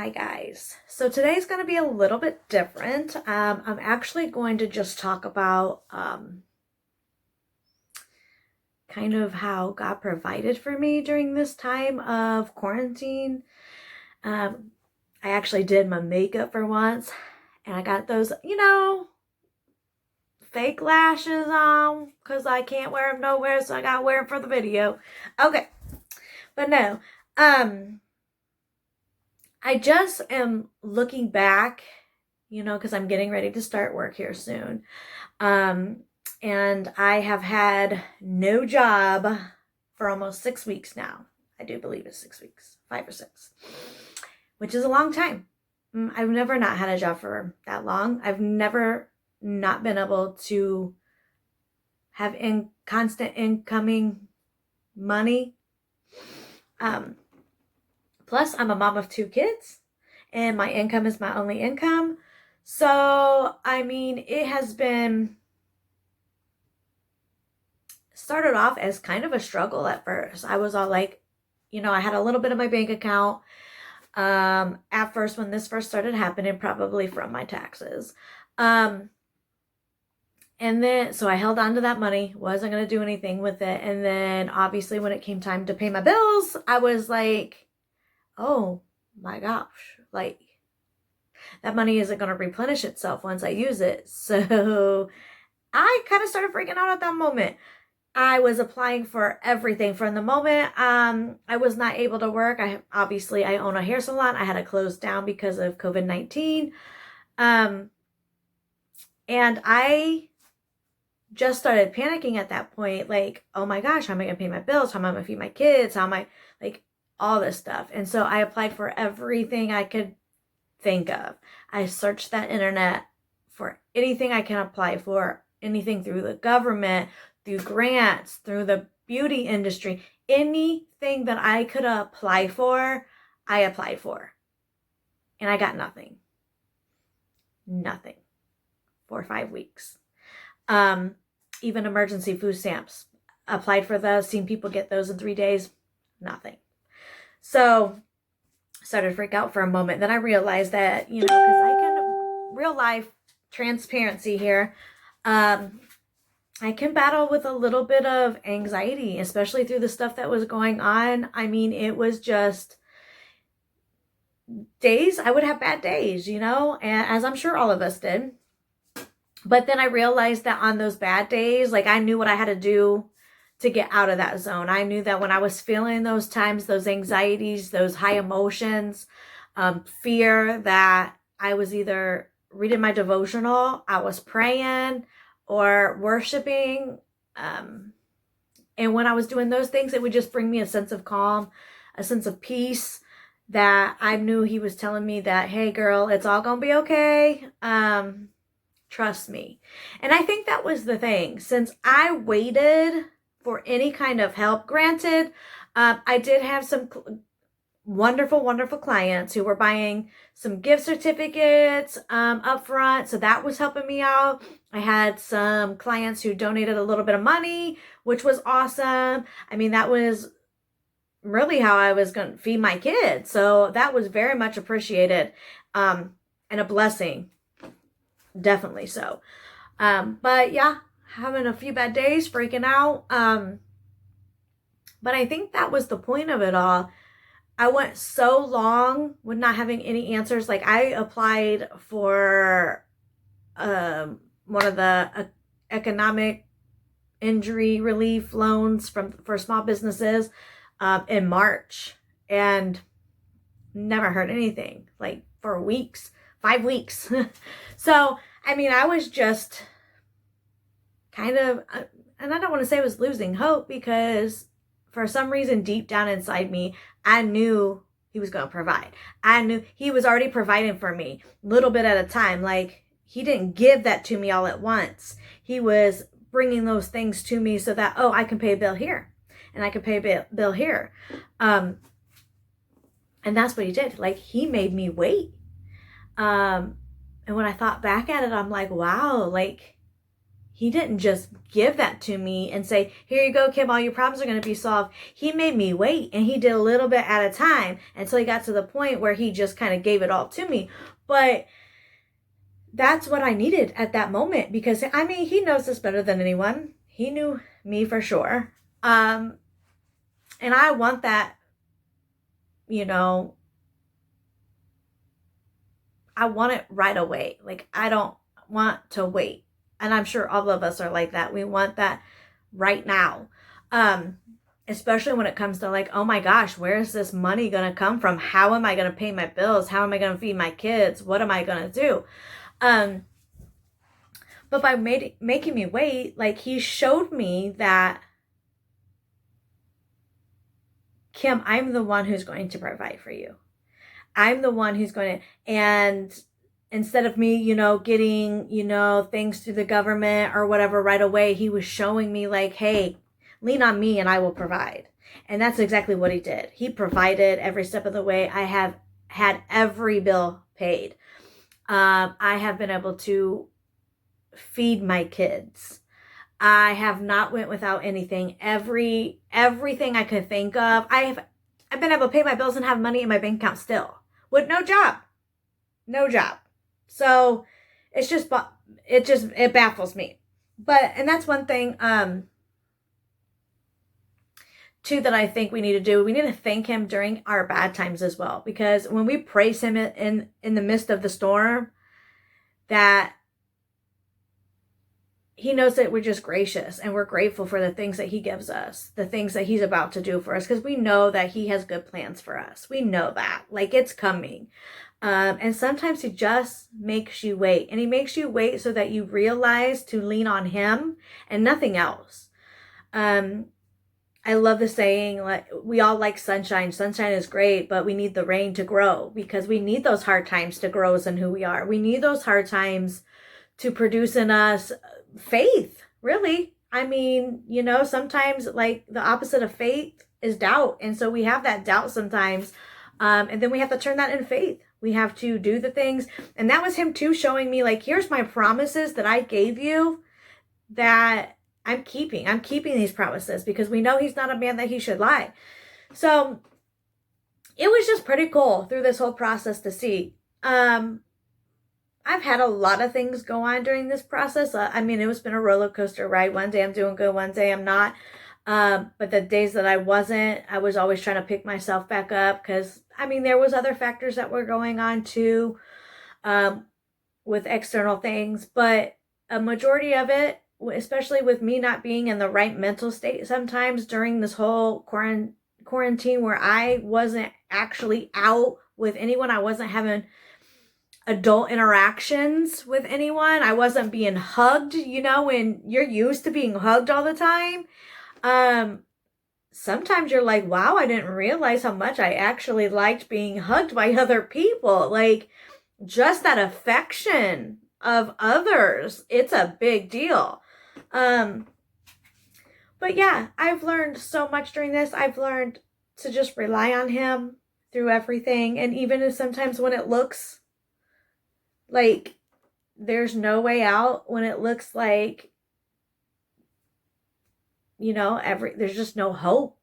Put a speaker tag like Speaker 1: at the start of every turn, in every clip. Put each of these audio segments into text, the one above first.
Speaker 1: Hi guys. So today's going to be a little bit different. I'm actually going to just talk about kind of how God provided for me during this time of quarantine. Um, I actually did my makeup for once and I got those, fake lashes on because I can't wear them nowhere, so I got to wear them for the video. Okay, but no. I just am looking back, because I'm getting ready to start work here soon. Um, and I have had no job for almost 6 weeks now. I do believe it's 6 weeks, 5 or 6, which is a long time. I've never not had a job for that long. I've never not been able to have constant incoming money. Plus, I'm a mom of 2 kids and my income is my only income. So, I mean, it has been started off as kind of a struggle at first. I was all like, I had a little bit of my bank account at first when this first started happening, probably from my taxes. And then, so I held on to that money, wasn't going to do anything with it. And then obviously when it came time to pay my bills, I was like, oh my gosh, like that money isn't going to replenish itself once I use it. So I kind of started freaking out at that moment. I was applying for everything from the moment I was not able to work. I own a hair salon. I had to close down because of COVID-19. And I just started panicking at that point, like, oh my gosh, how am I going to pay my bills? How am I going to feed my kids? How am I, like, all this stuff. And so I applied for everything I could think of. I searched that internet for anything I can apply for, anything through the government, through grants, through the beauty industry, anything that I could apply for, I applied for. And I got nothing. Nothing for 5 weeks. Even emergency food stamps. Applied for those, seen people get those in 3 days, nothing. So started to freak out for a moment. Then I realized that, because I can, real life transparency here, I can battle with a little bit of anxiety, especially through the stuff that was going on. I mean, it was just days, I would have bad days, and as I'm sure all of us did. But then I realized that on those bad days, like I knew what I had to do to get out of that zone. I knew that when I was feeling those times, those anxieties, those high emotions, fear, that I was either reading my devotional, I was praying, or worshiping. And when I was doing those things, it would just bring me a sense of calm, a sense of peace, that I knew he was telling me that, hey girl, it's all gonna be okay. Trust me. And I think that was the thing. Since I waited for any kind of help, granted, I did have some wonderful, wonderful clients who were buying some gift certificates up front. So that was helping me out. I had some clients who donated a little bit of money, which was awesome. I mean, that was really how I was going to feed my kids. So that was very much appreciated and a blessing. Definitely so. But yeah, having a few bad days, freaking out. But I think that was the point of it all. I went so long with not having any answers. Like I applied for one of the economic injury relief loans for small businesses in March, and never heard anything, like for weeks, 5 weeks. So, I mean, I was just kind of, and I don't want to say I was losing hope, because for some reason deep down inside me, I knew he was going to provide. I knew he was already providing for me, little bit at a time. Like he didn't give that to me all at once. He was bringing those things to me so that, oh, I can pay a bill here and I can pay a bill here. And that's what he did. Like he made me wait. And when I thought back at it, I'm like, wow, like He didn't just give that to me and say, here you go, Kim, all your problems are going to be solved. He made me wait, and he did a little bit at a time until he got to the point where he just kind of gave it all to me. But that's what I needed at that moment, because I mean, he knows this better than anyone. He knew me for sure. And I want that, you know, I want it right away. Like, I don't want to wait. And I'm sure all of us are like that. We want that right now. Especially when it comes to like, oh my gosh, where is this money going to come from? How am I going to pay my bills? How am I going to feed my kids? What am I going to do? But by making me wait, like, he showed me that, Kim, I'm the one who's going to provide for you. I'm the one who's going to, and instead of me, you know, getting, you know, things through the government or whatever right away, he was showing me like, hey, lean on me and I will provide. And that's exactly what he did. He provided every step of the way. I have had every bill paid. I have been able to feed my kids. I have not went without anything. Everything I could think of. I've been able to pay my bills and have money in my bank account still with no job. So it baffles me. And that's one thing, too, that I think we need to do. We need to thank him during our bad times as well, because when we praise him in the midst of the storm, that he knows that we're just gracious and we're grateful for the things that he gives us, the things that he's about to do for us, because we know that he has good plans for us. We know that, like, it's coming. And sometimes he just makes you wait, and he makes you wait so that you realize to lean on him and nothing else. I love the saying, like, we all like sunshine. Sunshine is great, but we need the rain to grow, because we need those hard times to grow us in who we are. We need those hard times to produce in us faith, really. I mean, you know, sometimes like the opposite of faith is doubt. And so we have that doubt sometimes. And then we have to turn that in faith. We have to do the things. And that was him too, showing me like, here's my promises that I gave you that I'm keeping. I'm keeping these promises, because we know he's not a man that he should lie. So it was just pretty cool through this whole process to see. I've had a lot of things go on during this process. I mean, it's been a roller coaster ride. One day I'm doing good, one day I'm not. But the days that I wasn't, I was always trying to pick myself back up, because, I mean, there was other factors that were going on too, with external things. But a majority of it, especially with me not being in the right mental state sometimes during this whole quarantine, where I wasn't actually out with anyone, I wasn't having adult interactions with anyone, I wasn't being hugged, you know, when you're used to being hugged all the time. Sometimes you're like, wow, I didn't realize how much I actually liked being hugged by other people. Like, just that affection of others, it's a big deal. But yeah, I've learned so much during this. I've learned to just rely on him through everything. And even if sometimes when it looks like there's no way out, when it looks like, you know, there's just no hope,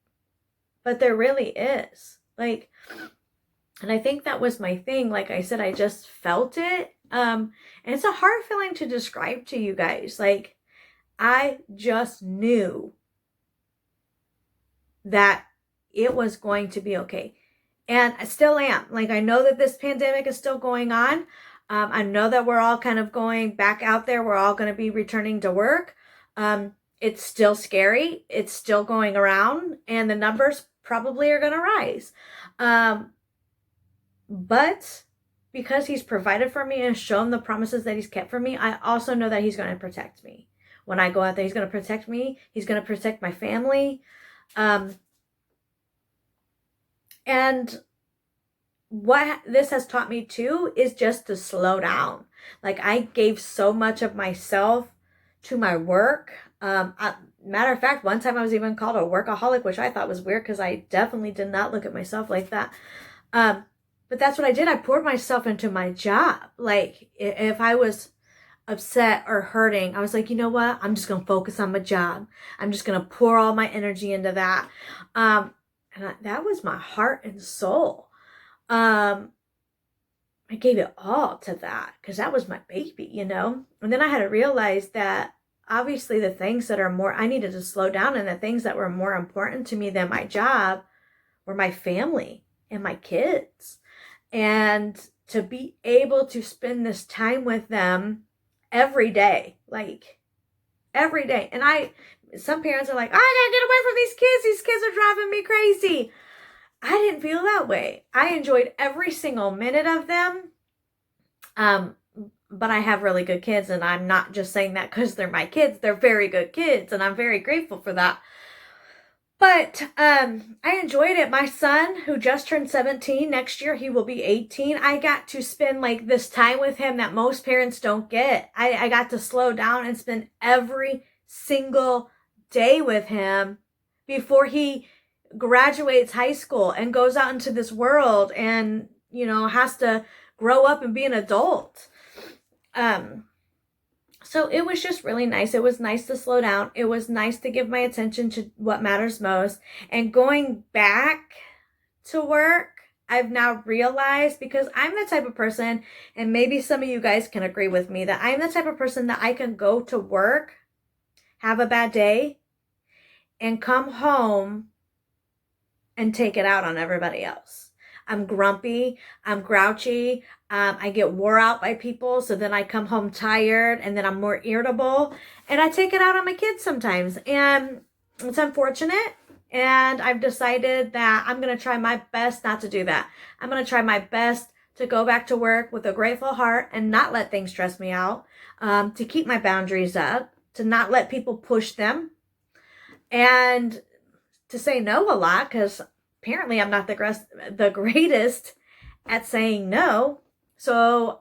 Speaker 1: but there really is. Like, and I think that was my thing. Like I said, I just felt it. And it's a hard feeling to describe to you guys. Like, I just knew that it was going to be okay. And I still am. Like, I know that this pandemic is still going on. I know that we're all kind of going back out there. We're all going to be returning to work. It's still scary. It's still going around, and the numbers probably are going to rise. But because he's provided for me and shown the promises that he's kept for me, I also know that he's going to protect me. When I go out there, he's going to protect me. He's going to protect my family. And what this has taught me too is just to slow down. Like, I gave so much of myself to my work. Matter of fact, one time I was even called a workaholic, which I thought was weird, because I definitely did not look at myself like that. But that's what I did. I poured myself into my job. Like, if I was upset or hurting, I was like, you know what? I'm just going to focus on my job. I'm just going to pour all my energy into that. That was my heart and soul. I gave it all to that because that was my baby, you know? And then I had to realize that obviously the things that are more, I needed to slow down, and the things that were more important to me than my job were my family and my kids. And to be able to spend this time with them every day, like every day. And some parents are like, oh, I gotta get away from these kids. These kids are driving me crazy. I didn't feel that way. I enjoyed every single minute of them. But I have really good kids, and I'm not just saying that because they're my kids. They're very good kids, and I'm very grateful for that. But I enjoyed it. My son, who just turned 17, next year he will be 18. I got to spend like this time with him that most parents don't get. I got to slow down and spend every single day with him before he graduates high school and goes out into this world and, you know, has to grow up and be an adult. So it was just really nice. It was nice to slow down. It was nice to give my attention to what matters most. And going back to work, I've now realized, because I'm the type of person, and maybe some of you guys can agree with me, that I'm the type of person that I can go to work, have a bad day, and come home and take it out on everybody else. I'm grumpy, I'm grouchy, I get wore out by people, so then I come home tired, and then I'm more irritable, and I take it out on my kids sometimes, and it's unfortunate, and I've decided that I'm going to try my best not to do that. I'm going to try my best to go back to work with a grateful heart and not let things stress me out, to keep my boundaries up, to not let people push them, and to say no a lot, because apparently I'm not the greatest at saying no. So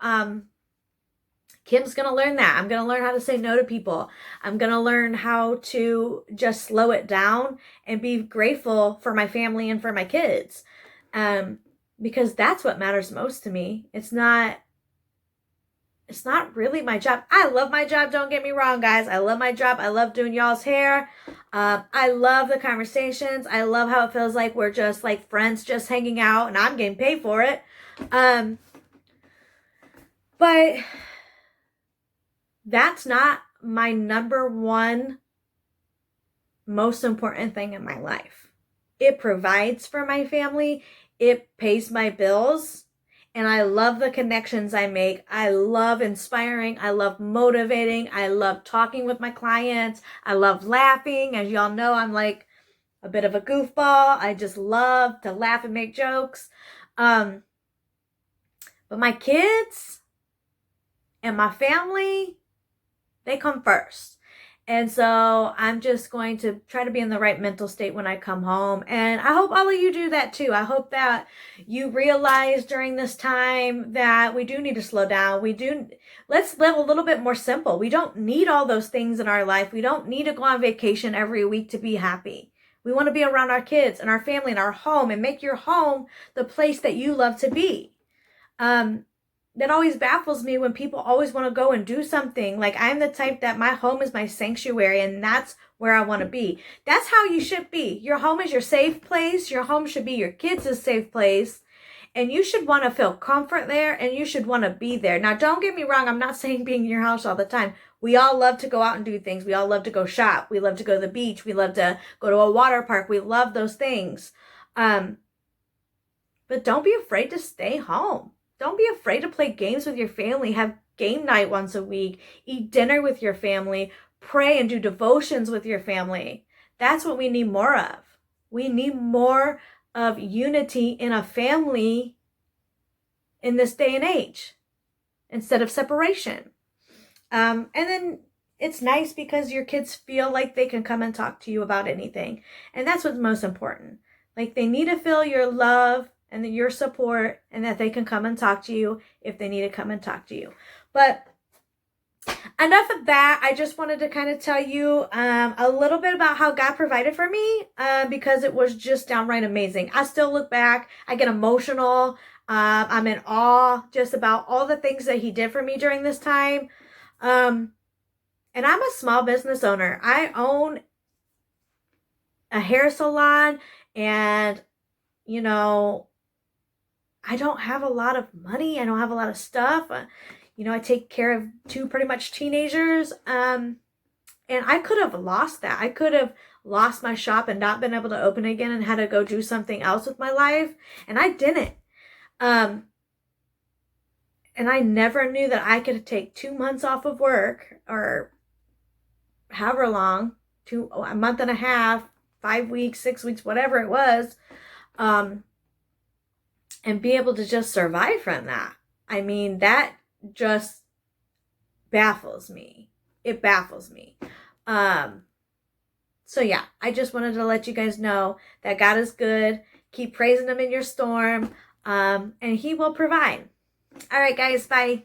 Speaker 1: Kim's going to learn that. I'm going to learn how to say no to people. I'm going to learn how to just slow it down and be grateful for my family and for my kids. Because that's what matters most to me. It's not really my job. I love my job. Don't get me wrong, guys. I love my job. I love doing y'all's hair. I love the conversations. I love how it feels like we're just like friends just hanging out, and I'm getting paid for it. But that's not my number one most important thing in my life. It provides for my family. It pays my bills. And I love the connections I make. I love inspiring. I love motivating. I love talking with my clients. I love laughing. As y'all know, I'm like a bit of a goofball. I just love to laugh and make jokes. But my kids and my family, they come first. And so I'm just going to try to be in the right mental state when I come home. And I hope all of you do that too. I hope that you realize during this time that we do need to slow down. Let's live a little bit more simple. We don't need all those things in our life. We don't need to go on vacation every week to be happy. We want to be around our kids and our family and our home, and make your home the place that you love to be. That always baffles me when people always want to go and do something. Like, I'm the type that my home is my sanctuary, and that's where I want to be. That's how you should be. Your home is your safe place. Your home should be your kids' safe place. And you should want to feel comfort there, and you should want to be there. Now, don't get me wrong. I'm not saying being in your house all the time. We all love to go out and do things. We all love to go shop. We love to go to the beach. We love to go to a water park. We love those things. But don't be afraid to stay home. Don't be afraid to play games with your family. Have game night once a week. Eat dinner with your family. Pray and do devotions with your family. That's what we need more of. We need more of unity in a family in this day and age instead of separation. And then it's nice because your kids feel like they can come and talk to you about anything. And that's what's most important. Like, they need to feel your love and your support, and that they can come and talk to you if they need to come and talk to you. But enough of that. I just wanted to kind of tell you a little bit about how God provided for me, because it was just downright amazing. I still look back, I get emotional. I'm in awe just about all the things that he did for me during this time. And I'm a small business owner. I own a hair salon, and, you know, I don't have a lot of money. I don't have a lot of stuff. I take care of two pretty much teenagers. And I could have lost that. I could have lost my shop and not been able to open again and had to go do something else with my life. And I didn't. And I never knew that I could take 2 months off of work, or however long, a month and a half, 5 weeks, 6 weeks, whatever it was, and be able to just survive from that. I mean, that just baffles me. It baffles me. So yeah, I just wanted to let you guys know that God is good. Keep praising him in your storm. And he will provide. All right, guys, bye.